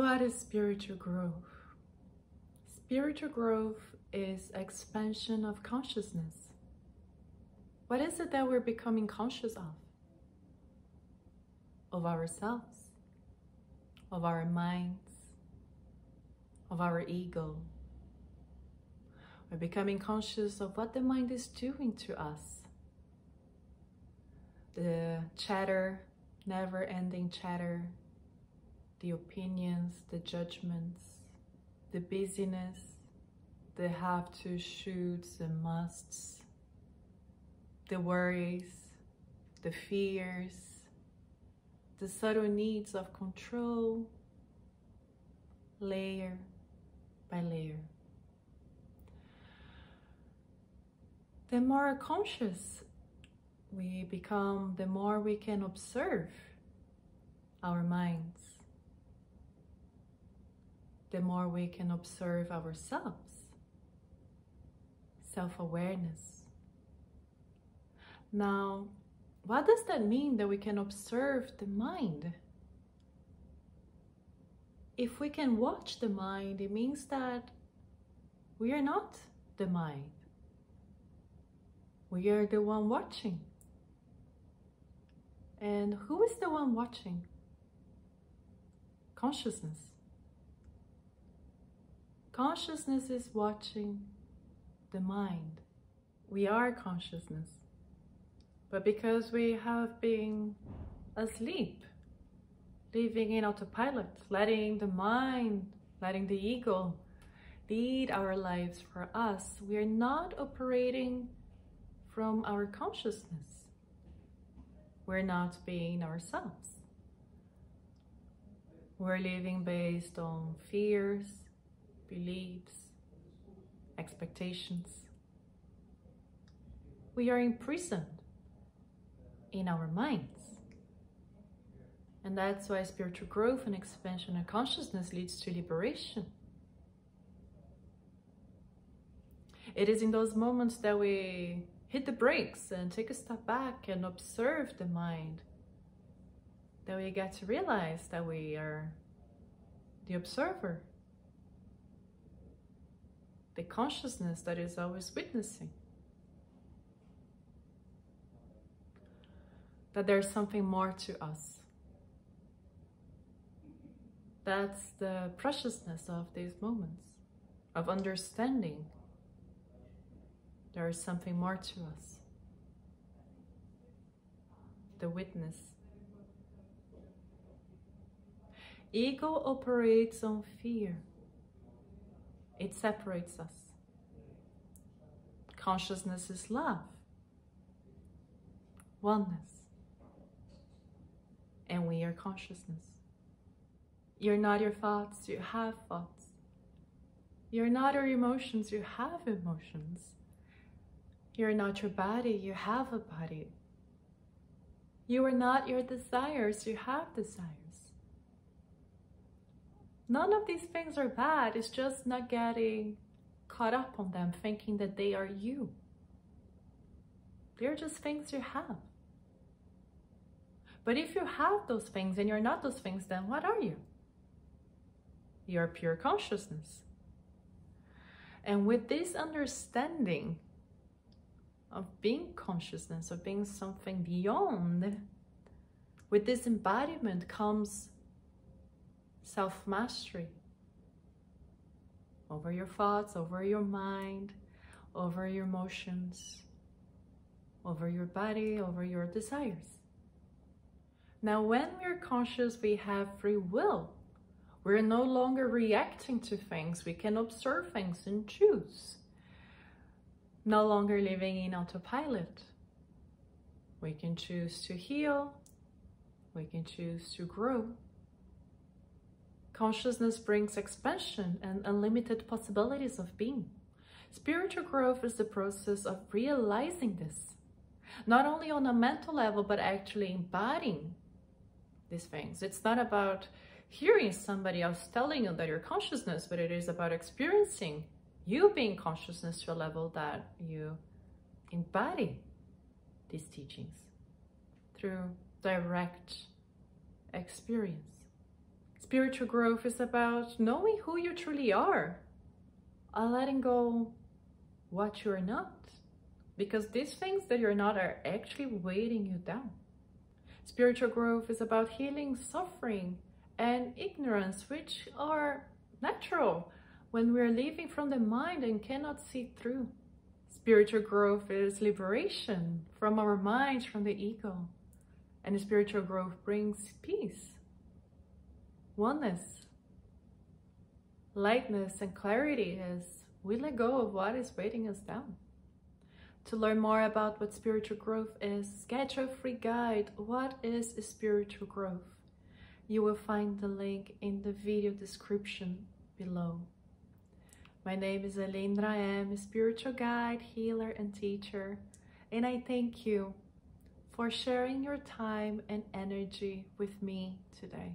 What is spiritual growth? Spiritual growth is expansion of consciousness. What is it that we're becoming conscious of? Of ourselves, of our minds, of our ego. We're becoming conscious of what the mind is doing to us. The chatter, never-ending chatter, the opinions, the judgments, the busyness, the have-to, shoulds and musts, the worries, the fears, the subtle needs of control, layer by layer. The more conscious we become, the more we can observe our minds, the more we can observe ourselves. Self-awareness. Now, what does that mean that we can observe the mind? If we can watch the mind, it means that we are not the mind. We are the one watching. And who is the one watching? Consciousness. Consciousness is watching the mind. We are consciousness. But because we have been asleep, living in autopilot, letting the mind, letting the ego lead our lives for us, we are not operating from our consciousness. We're not being ourselves. We're living based on fears, beliefs, expectations. We are imprisoned in our minds. And that's why spiritual growth and expansion of consciousness leads to liberation. It is in those moments that we hit the brakes and take a step back and observe the mind that we get to realize that we are the observer, the consciousness that is always witnessing. That there's something more to us. That's the preciousness of these moments, of understanding there is something more to us. The witness. Ego operates on fear. It separates us. Consciousness is love, oneness, and we are consciousness. You're not your thoughts, you have thoughts. You're not your emotions, you have emotions. You're not your body, you have a body. You are not your desires, you have desires. None of these things are bad, it's just not getting caught up on them, thinking that they are you. They're just things you have. But if you have those things and you're not those things, then what are you? You're pure consciousness. And with this understanding of being consciousness, of being something beyond, with this embodiment comes self-mastery over your thoughts, over your mind, over your emotions, over your body, over your desires. Now, when we're conscious, we have free will. We're no longer reacting to things. We can observe things and choose. No longer living in autopilot. We can choose to heal. We can choose to grow. Consciousness brings expansion and unlimited possibilities of being. Spiritual growth is the process of realizing this, not only on a mental level, but actually embodying these things. It's not about hearing somebody else telling you that you're consciousness, but it is about experiencing you being consciousness to a level that you embody these teachings through direct experience. It's Spiritual growth is about knowing who you truly are, letting go what you're not, because these things that you're not are actually weighting you down. Spiritual growth is about healing suffering and ignorance, which are natural when we're living from the mind and cannot see through. Spiritual growth is liberation from our minds, from the ego. And spiritual growth brings peace, oneness, lightness, and clarity as we let go of what is weighting us down. To learn more about what spiritual growth is, get your free guide, What is Spiritual Growth? You will find the link in the video description below. My name is Elendra. I am a spiritual guide, healer, and teacher, and I thank you for sharing your time and energy with me today.